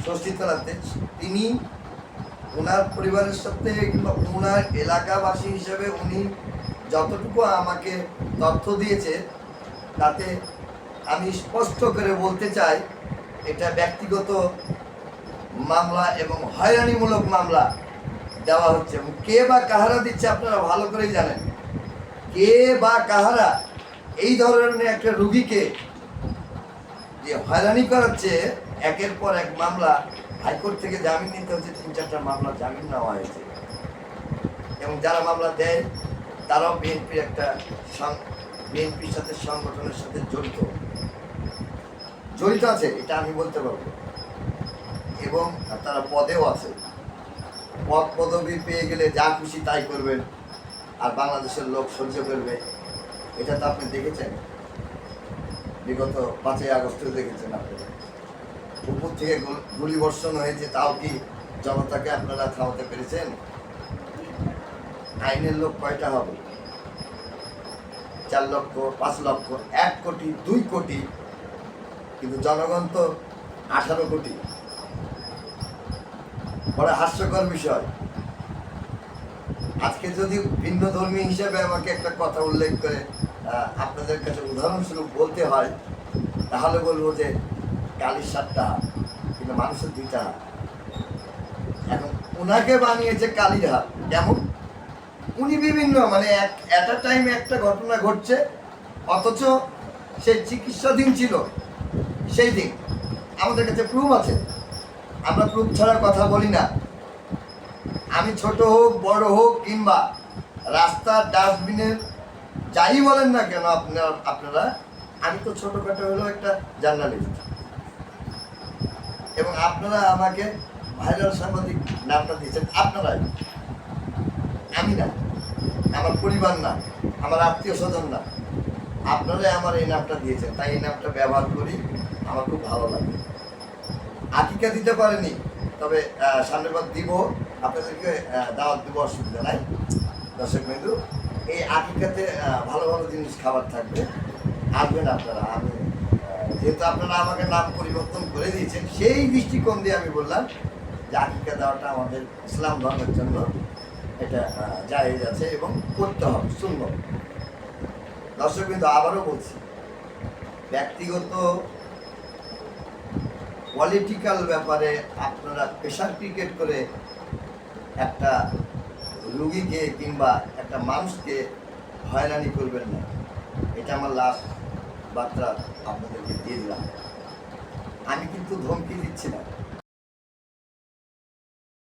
ষষ্ঠীতলাতে, তিনি ওনার পরিবারের সাথে কিংবা ওনার এলাকাবাসী হিসেবে উনি যতটুকু আমাকে তথ্য দিয়েছে তাতে আমি স্পষ্ট করে বলতে চাই এটা ব্যক্তিগত মামলা এবং হয়রানিমূলক মামলা দেওয়া হচ্ছে। এবং কে বা কাহারা দিচ্ছে আপনারা ভালো করেই জানেন। কে বা কাহারা এই ধরনের একটা রুগীকে যে হয়রানি করাচ্ছে, একের পর এক মামলা, হাইকোর্ট থেকে জামিন নিতে হচ্ছে, 3-4টা মামলা জামিন নেওয়া হয়েছে। এবং যারা মামলা দেয় তারাও বিএনপির সাথে সংগঠনের সাথে জড়িত আছে, এটা আমি বলতে পারবো। এবং তারা পদেও আছে। পদবি পেয়ে গেলে যা খুশি তাই করবেন, আর বাংলাদেশের লোক সহ্য করবে। এটা তো আপনি দেখেছেন, বিগত 5ই আগস্টেও দেখেছেন আপনারা। উপর থেকে গুলি বর্ষণ হয়েছে, তাও কি জনতাকে আপনারা থামাতে পেরেছেন? আইনের লোক কয়টা হবে? 4 লক্ষ, 5 লক্ষ, 1 কোটি, 2 কোটি, কিন্তু জনগণ তো 18 কোটি। বড় হাস্যকর বিষয়। আজকে যদি ভিন্ন ধর্মী হিসেবে আমাকে একটা কথা উল্লেখ করে আপনাদের কাছে উদাহরণস্বরূপ বলতে হয়, তাহলে বলবো যে কালির 7টা হাত, কিন্তু মানুষের 2টা হাত। এখন ওনাকে বানিয়েছে কালির হাত। কেমন? উনি বিভিন্ন এট আ টাইম একটা ঘটনা ঘটছে, অথচ সে চিকিৎসাধীন ছিল সেই দিন। আমাদের কাছে প্রুফ আছে, আমরা প্রুফ ছাড়া কথা বলি না। আমি ছোট হোক, বড় হোক, কিংবা রাস্তার ডাস্টবিনের যাই বলেন না কেন আপনারা, আমি তো ছোটোখাটো হলেও একটা জার্নালিস্ট। এবং আপনারা আমাকে ভাইরাল সাংবাদিক নামটা দিয়েছেন আপনারাই, আমি না, আমার পরিবার না, আমার আত্মীয় স্বজন না, আপনারাই আমার এই নামটা দিয়েছেন। তাই এই নামটা ব্যবহার করি, আমার খুব ভালো লাগে। আকিকা দিতে পারেনি, তবে সামনের বার দিব, আপনাদেরকে দাওয়াত দিব, অসুবিধা নাই। দর্শক বিন্দু, এই আকিকাতে ভালো ভালো জিনিস খাবার থাকবে, আসবেন আপনারা। আমি যেহেতু আপনারা আমাকে নাম পরিবর্তন করে দিয়েছেন, সেই দৃষ্টিকোণ দিয়ে আমি বললাম যে আকিকা দেওয়াটা আমাদের ইসলাম ধর্মের জন্য এটা জায়েজ আছে এবং করতে হবে, সুন্নত। দর্শক বিন্দু, আবারও বলছি, ব্যক্তিগত পলিটিক্যাল ব্যাপারে আপনারা প্রেশার ক্রিকেট করে একটা রুগীকে কিংবা একটা মানুষকে হয়রানি করবেন না। এটা আমার লাস্ট বার্তা আপনাদেরকে দিয়ে দিলাম। আমি কিন্তু ধমকি দিচ্ছি না।